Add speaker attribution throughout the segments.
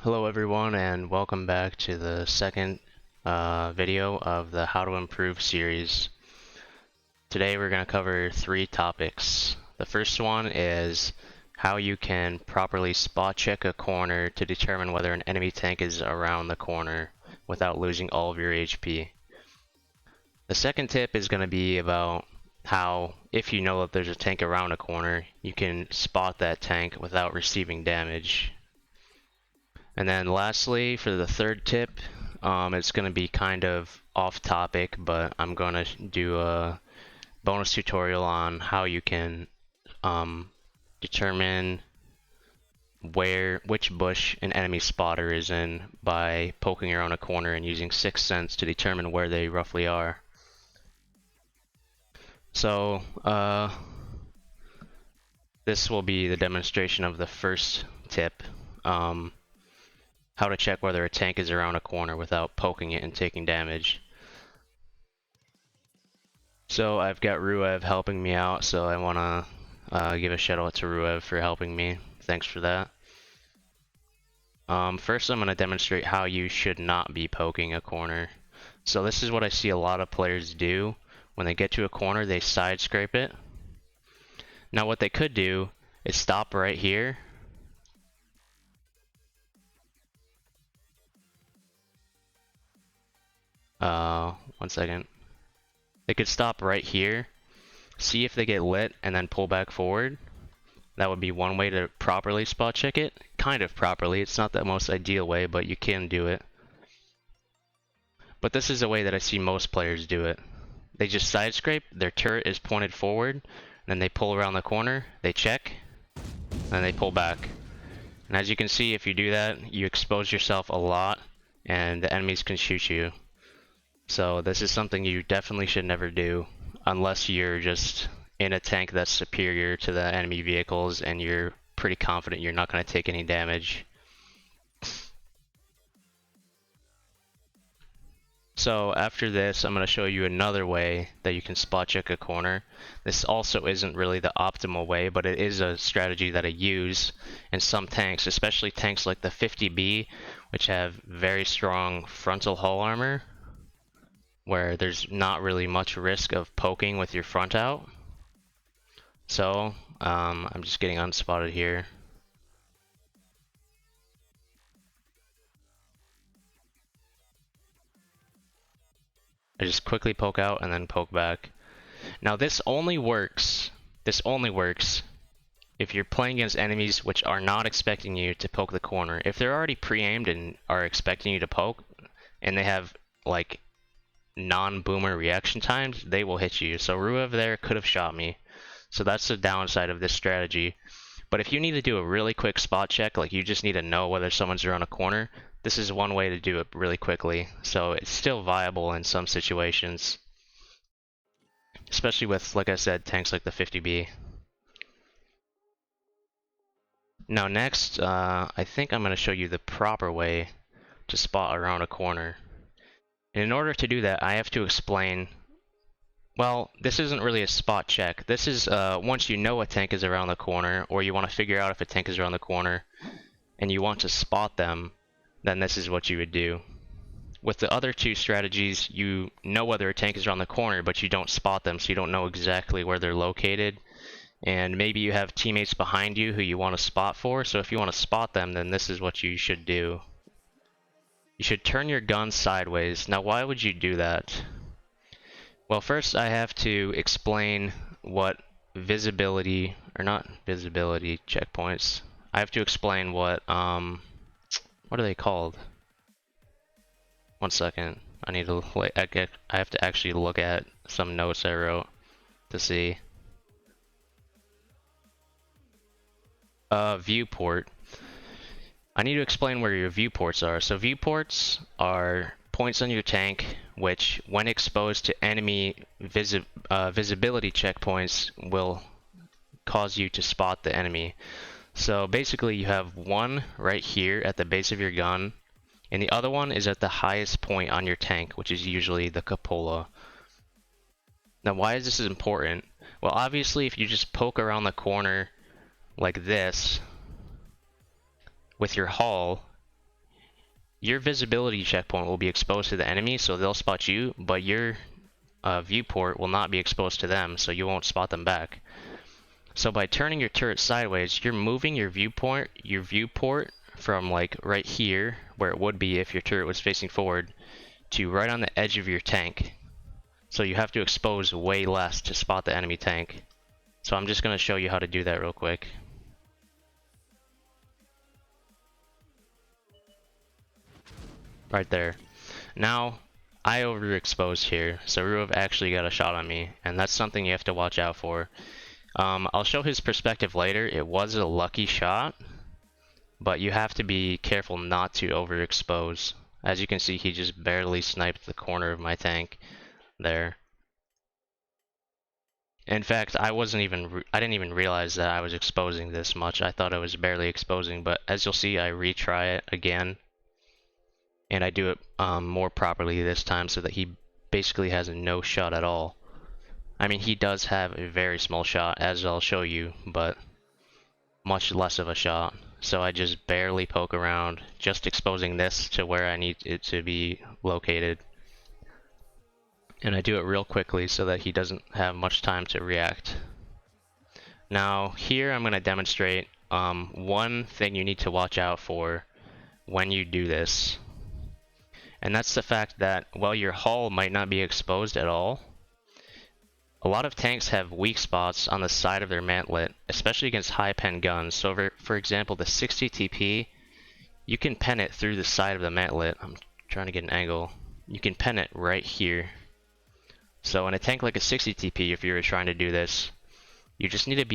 Speaker 1: Hello everyone and welcome back to the second video of the How to Improve series. Today we're going to cover three topics. The first one is how you can properly spot check a corner to determine whether an enemy tank is around the corner without losing all of your HP. The second tip is going to be about how, if you know that there's a tank around a corner, you can spot that tank without receiving damage. And then lastly, for the third tip, it's going to be kind of off topic, but I'm going to do a bonus tutorial on how you can determine which bush an enemy spotter is in by poking around a corner and using Sixth Sense to determine where they roughly are. So, this will be the demonstration of the first tip. How to check whether a tank is around a corner without poking it and taking damage. So I've got Rueva helping me out, so I want to give a shout out to Rueva for helping me. Thanks for that. First I'm going to demonstrate how you should not be poking a corner. So this is what I see a lot of players do. When they get to a corner, they side scrape it. Now what they could do is stop right here. One second. They could stop right here, see if they get lit, and then pull back forward. That would be one way to properly spot check it. Kind of properly. It's not the most ideal way, but you can do it. But this is a way that I see most players do it. They just side scrape, their turret is pointed forward, then they pull around the corner, they check, and they pull back. And as you can see, if you do that, you expose yourself a lot, and the enemies can shoot you. So this is something you definitely should never do unless you're just in a tank that's superior to the enemy vehicles and you're pretty confident you're not going to take any damage. So after this, I'm going to show you another way that you can spot check a corner. This also isn't really the optimal way, but it is a strategy that I use in some tanks, especially tanks like the 50B, which have very strong frontal hull armor, where there's not really much risk of poking with your front out. So, I'm just getting unspotted here. I just quickly poke out and then poke back. Now this only works if you're playing against enemies which are not expecting you to poke the corner. If they're already pre-aimed and are expecting you to poke, and they have like non-boomer reaction times, they will hit you. So Rueva there could have shot me. So that's the downside of this strategy. But if you need to do a really quick spot check, like you just need to know whether someone's around a corner, this is one way to do it really quickly. So it's still viable in some situations, especially with, like I said, tanks like the 50B. Now next, I think I'm going to show you the proper way to spot around a corner. And in order to do that, I have to explain, well, this isn't really a spot check. This is once you know a tank is around the corner, or you want to figure out if a tank is around the corner, and you want to spot them, then this is what you would do. With the other two strategies, you know whether a tank is around the corner, but you don't spot them, so you don't know exactly where they're located. And maybe you have teammates behind you who you want to spot for, so if you want to spot them, then this is what you should do. You should turn your gun sideways. Now why would you do that? Well, first I have to explain what visibility, or not visibility checkpoints. I have to explain what are they called? One second. I need to I have to actually look at some notes I wrote to see. Viewport. I need to explain where your viewports are. So viewports are points on your tank which, when exposed to enemy visibility checkpoints, will cause you to spot the enemy. So basically you have one right here at the base of your gun, and the other one is at the highest point on your tank, which is usually the cupola. Now why is this important? Well, obviously if you just poke around the corner like this with your hull, your visibility checkpoint will be exposed to the enemy, so they'll spot you, but your viewport will not be exposed to them, so you won't spot them back. So by turning your turret sideways, you're moving your viewport from like right here, where it would be if your turret was facing forward, to right on the edge of your tank. So you have to expose way less to spot the enemy tank. So I'm just going to show you how to do that real quick. Right there. Now, I overexposed here, so Rueva actually got a shot on me, and that's something you have to watch out for. I'll show his perspective later. It was a lucky shot, but you have to be careful not to overexpose. As you can see, he just barely sniped the corner of my tank there. In fact, I didn't even realize that I was exposing this much. I thought I was barely exposing, but as you'll see, I retry it again, and I do it more properly this time so that he basically has no shot at all. I mean, he does have a very small shot, as I'll show you, but much less of a shot. So I just barely poke around, just exposing this to where I need it to be located. And I do it real quickly so that he doesn't have much time to react. Now, here I'm going to demonstrate one thing you need to watch out for when you do this. And that's the fact that while your hull might not be exposed at all, a lot of tanks have weak spots on the side of their mantlet, especially against high pen guns. So for example, the 60 TP, you can pen it through the side of the mantlet. I'm trying to get an angle. You can pen it right here. So in a tank like a 60 TP, if you're trying to do this, you just need to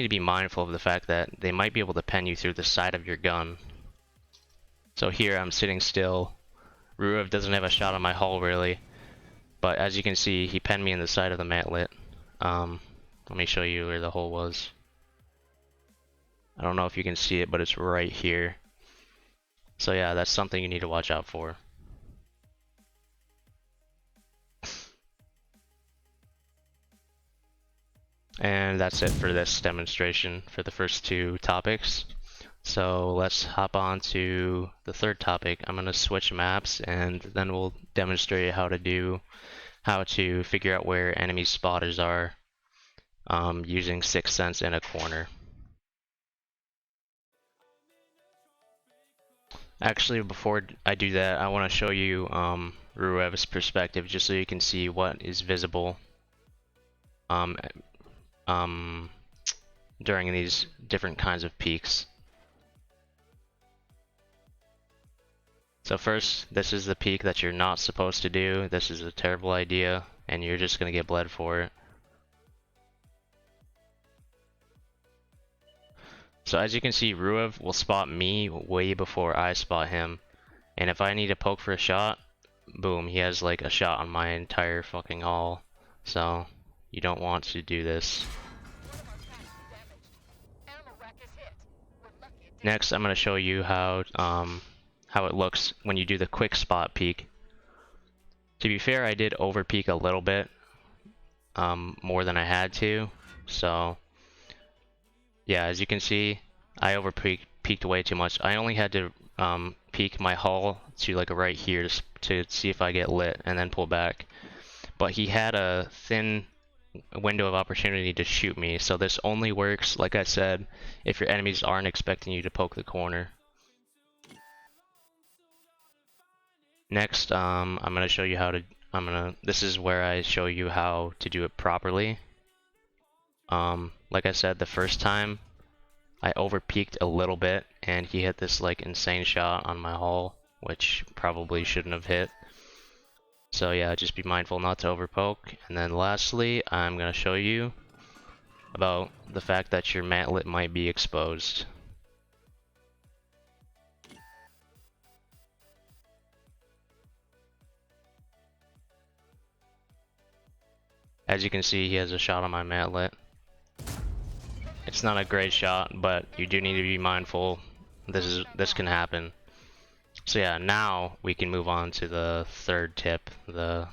Speaker 1: be mindful of the fact that they might be able to pen you through the side of your gun. So here I'm sitting still. Rueva doesn't have a shot on my hull really, but as you can see, he penned me in the side of the mantlet. Let me show you where the hole was. I don't know if you can see it, but it's right here. So yeah, that's something you need to watch out for. And that's it for this demonstration for the first two topics. So let's hop on to the third topic. I'm going to switch maps and then we'll demonstrate how to figure out where enemy spotters are using Sixth Sense in a corner. Actually, before I do that, I want to show you Rueva's perspective just so you can see what is visible during these different kinds of peaks. So first, this is the peak that you're not supposed to do. This is a terrible idea, and you're just gonna get bled for it. So as you can see, Rueva will spot me way before I spot him. And if I need to poke for a shot, boom, he has like a shot on my entire fucking hull. So you don't want to do this. Next, I'm going to show you how it looks when you do the quick spot peek. To be fair, I did over peek a little bit more than I had to. So yeah, as you can see, I over peeked way too much. I only had to peek my hull to like right here to see if I get lit and then pull back. But he had a thin window of opportunity to shoot me, so this only works, like I said, if your enemies aren't expecting you to poke the corner. Next, I'm gonna show you how to. This is where I show you how to do it properly. Like I said, the first time I over peeked a little bit, and he hit this like insane shot on my hull, which probably shouldn't have hit. So yeah, just be mindful not to overpoke. And then lastly, I'm going to show you about the fact that your mantlet might be exposed. As you can see, he has a shot on my mantlet. It's not a great shot, but you do need to be mindful. This can happen. So yeah, now we can move on to the third tip, the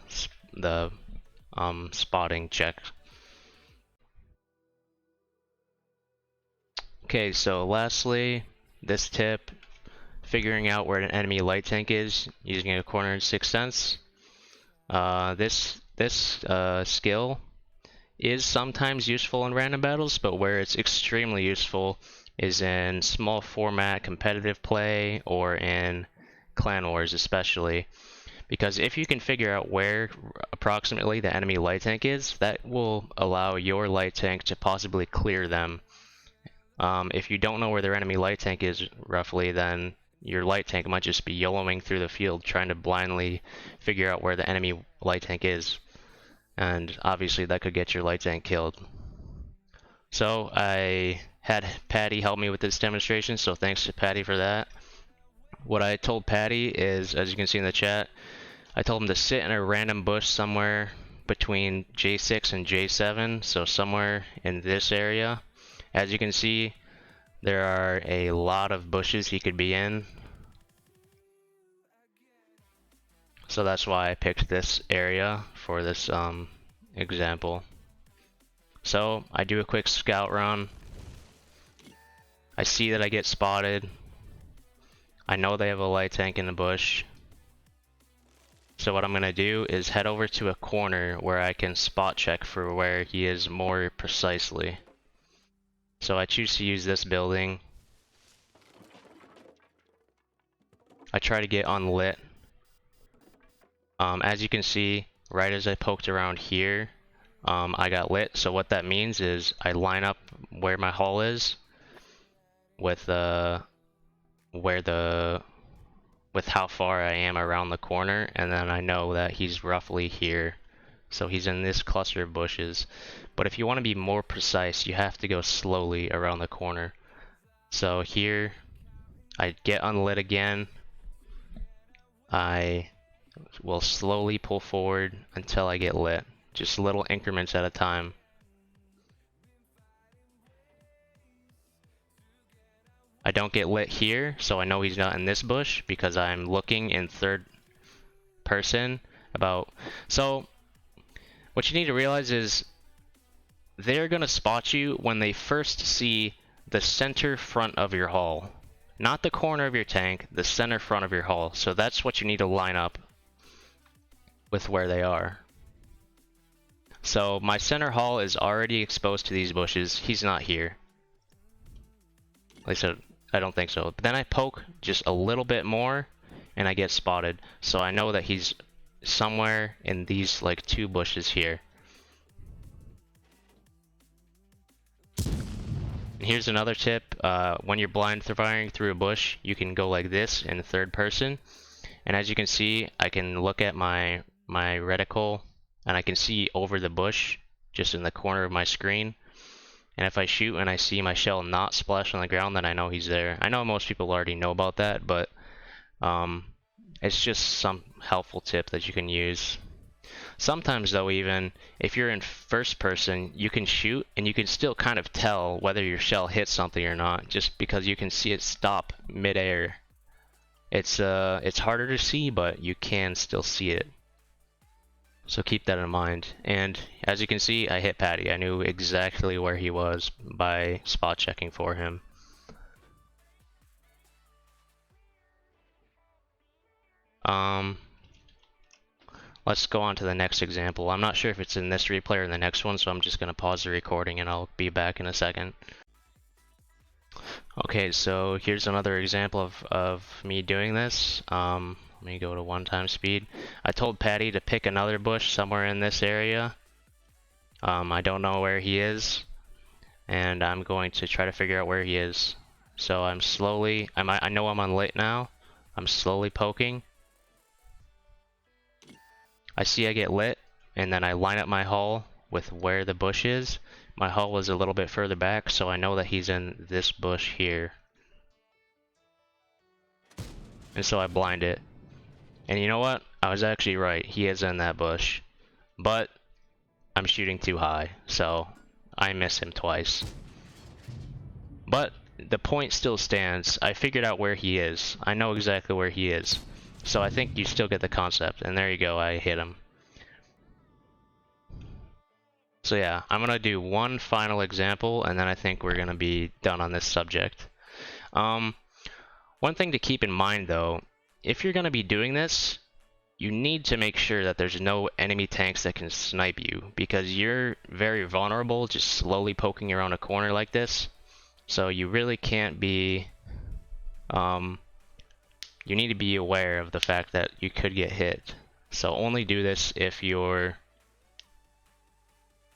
Speaker 1: spotting check. Okay, so lastly, this tip, figuring out where an enemy light tank is using a corner and sixth sense. This skill is sometimes useful in random battles, but where it's extremely useful is in small format competitive play or in clan wars especially. Because if you can figure out where approximately the enemy light tank is, that will allow your light tank to possibly clear them. If you don't know where their enemy light tank is roughly, then your light tank might just be YOLOing through the field trying to blindly figure out where the enemy light tank is. And obviously that could get your light tank killed. So I had Patty help me with this demonstration, so thanks to Patty for that. What I told Patty is, as you can see in the chat, I told him to sit in a random bush somewhere between J6 and J7, so somewhere in this area. As you can see, there are a lot of bushes he could be in. So that's why I picked this area for this example. So I do a quick scout run. I see that I get spotted. I know they have a light tank in the bush. So what I'm going to do is head over to a corner where I can spot check for where he is more precisely. So I choose to use this building. I try to get unlit. As you can see, right as I poked around here, I got lit. So what that means is I line up where my hull is with with how far I am around the corner, and then I know that he's roughly here. So he's in this cluster of bushes. But if you want to be more precise, you have to go slowly around the corner. So here, I get unlit again. I will slowly pull forward until I get lit. Just little increments at a time. I don't get lit here, so I know he's not in this bush because I'm looking in third person So what you need to realize is they're gonna spot you when they first see the center front of your hull. Not the corner of your tank, the center front of your hull. So that's what you need to line up with where they are. So my center hull is already exposed to these bushes. He's not here. At least I don't think so. But then I poke just a little bit more and I get spotted. So I know that he's somewhere in these like two bushes here. And here's another tip. When you're blind firing through a bush, you can go like this in third person. And as you can see, I can look at my reticle and I can see over the bush just in the corner of my screen. And if I shoot and I see my shell not splash on the ground, then I know he's there. I know most people already know about that, but it's just some helpful tip that you can use. Sometimes though, even if you're in first person, you can shoot and you can still kind of tell whether your shell hits something or not, just because you can see it stop midair. It's harder to see, but you can still see it. So keep that in mind. And as you can see, I hit Patty. I knew exactly where he was by spot checking for him. Let's go on to the next example. I'm not sure if it's in this replay or in the next one, so I'm just going to pause the recording and I'll be back in a second. Okay, so here's another example of me doing this. Let me go to 1x speed. I told Patty to pick another bush somewhere in this area. I don't know where he is, and I'm going to try to figure out where he is. So I know I'm unlit now. I'm slowly poking. I see I get lit, and then I line up my hull with where the bush is. My hull was a little bit further back, so I know that he's in this bush here. And so I blind it. And you know what? I was actually right. He is in that bush. But I'm shooting too high, so I miss him twice. But the point still stands. I figured out where he is. I know exactly where he is. So I think you still get the concept. And there you go, I hit him. So yeah, I'm gonna do one final example and then I think we're gonna be done on this subject. One thing to keep in mind though, if you're going to be doing this, you need to make sure that there's no enemy tanks that can snipe you, because you're very vulnerable just slowly poking around a corner like this. So you really can't be, you need to be aware of the fact that you could get hit. So only do this if you're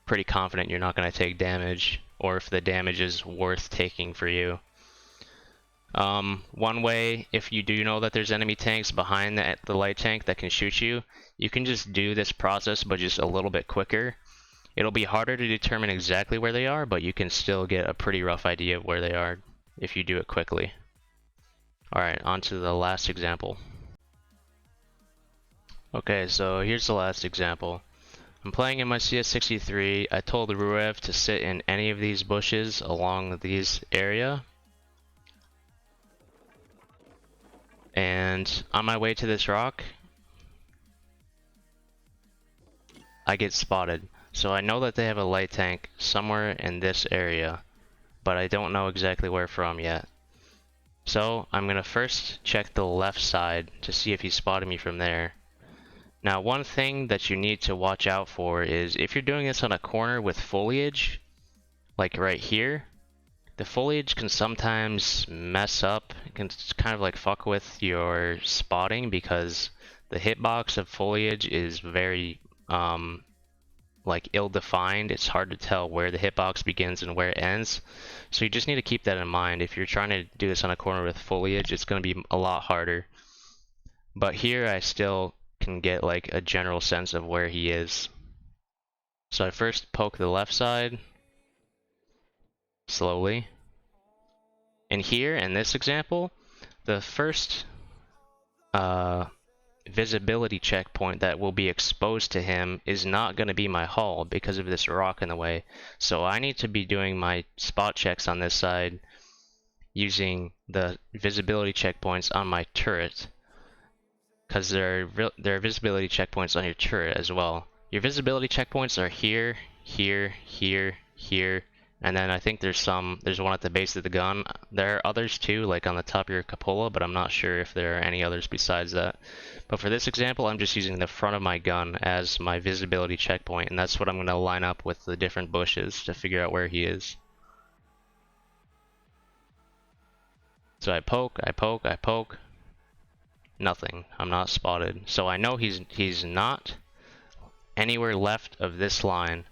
Speaker 1: pretty confident you're not going to take damage, or if the damage is worth taking for you. One way, if you do know that there's enemy tanks behind the light tank that can shoot you, you can just do this process but just a little bit quicker. It'll be harder to determine exactly where they are, but you can still get a pretty rough idea of where they are if you do it quickly. Alright, on to the last example. Okay, so here's the last example. I'm playing in my CS63. I told Rueva to sit in any of these bushes along these area. And on my way to this rock, I get spotted. So I know that they have a light tank somewhere in this area, but I don't know exactly where from yet. So I'm gonna first check the left side to see if he spotted me from there. Now, one thing that you need to watch out for is if you're doing this on a corner with foliage, like right here, the foliage can sometimes mess up. It can kind of like fuck with your spotting because the hitbox of foliage is very like ill-defined. It's hard to tell where the hitbox begins and where it ends. So you just need to keep that in mind. If you're trying to do this on a corner with foliage, it's going to be a lot harder. But here I still can get like a general sense of where he is. So I first poke the left side slowly. And here in this example, the first visibility checkpoint that will be exposed to him is not going to be my hull because of this rock in the way. So I need to be doing my spot checks on this side using the visibility checkpoints on my turret, because there are visibility checkpoints on your turret as well. Your visibility checkpoints are here, here, here, here, and then I think there's one at the base of the gun. There are others too, like on the top of your cupola, but I'm not sure if there are any others besides that. But for this example, I'm just using the front of my gun as my visibility checkpoint, and that's what I'm going to line up with the different bushes to figure out where he is. So I poke, I poke, I poke. Nothing. I'm not spotted. So I know he's not anywhere left of this line.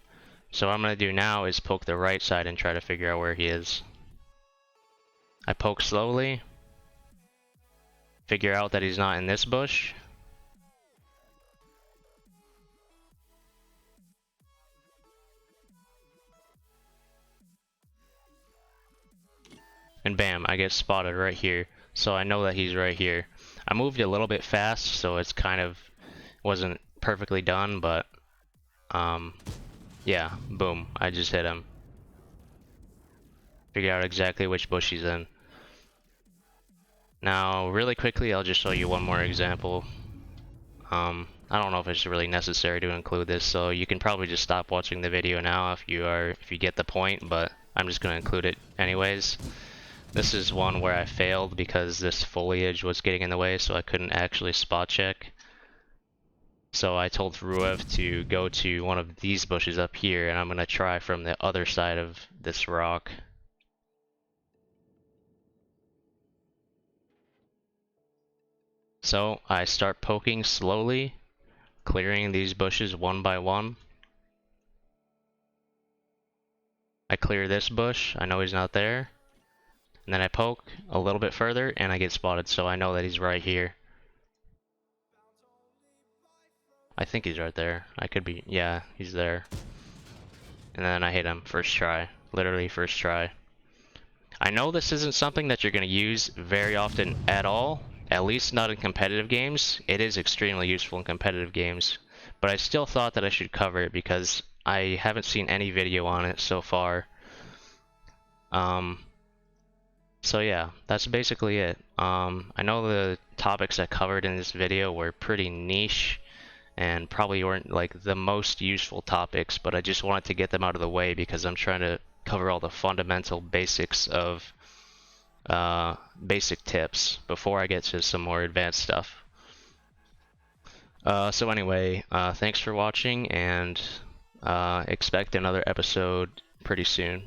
Speaker 1: So what I'm going to do now is poke the right side and try to figure out where he is. I poke slowly. Figure out that he's not in this bush. And bam, I get spotted right here. So I know that he's right here. I moved a little bit fast, so it's kind of wasn't perfectly done, but yeah, boom, I just hit him. Figure out exactly which bush he's in. Now, really quickly, I'll just show you one more example. I don't know if it's really necessary to include this, so you can probably just stop watching the video now if you get the point, but I'm just gonna include it anyways. This is one where I failed because this foliage was getting in the way, so I couldn't actually spot check. So I told Rueva to go to one of these bushes up here, and I'm going to try from the other side of this rock. So I start poking slowly, clearing these bushes one by one. I clear this bush, I know he's not there. And then I poke a little bit further and I get spotted, so I know that he's right here. I think he's right there. I could be, yeah, he's there. And then I hit him first try, literally first try. I know this isn't something that you're going to use very often at all, at least not in competitive games. It is extremely useful in competitive games, but I still thought that I should cover it because I haven't seen any video on it so far. So yeah, that's basically it. I know the topics I covered in this video were pretty niche and probably weren't like the most useful topics, but I just wanted to get them out of the way because I'm trying to cover all the fundamental basics of basic tips before I get to some more advanced stuff. So anyway, thanks for watching, and expect another episode pretty soon.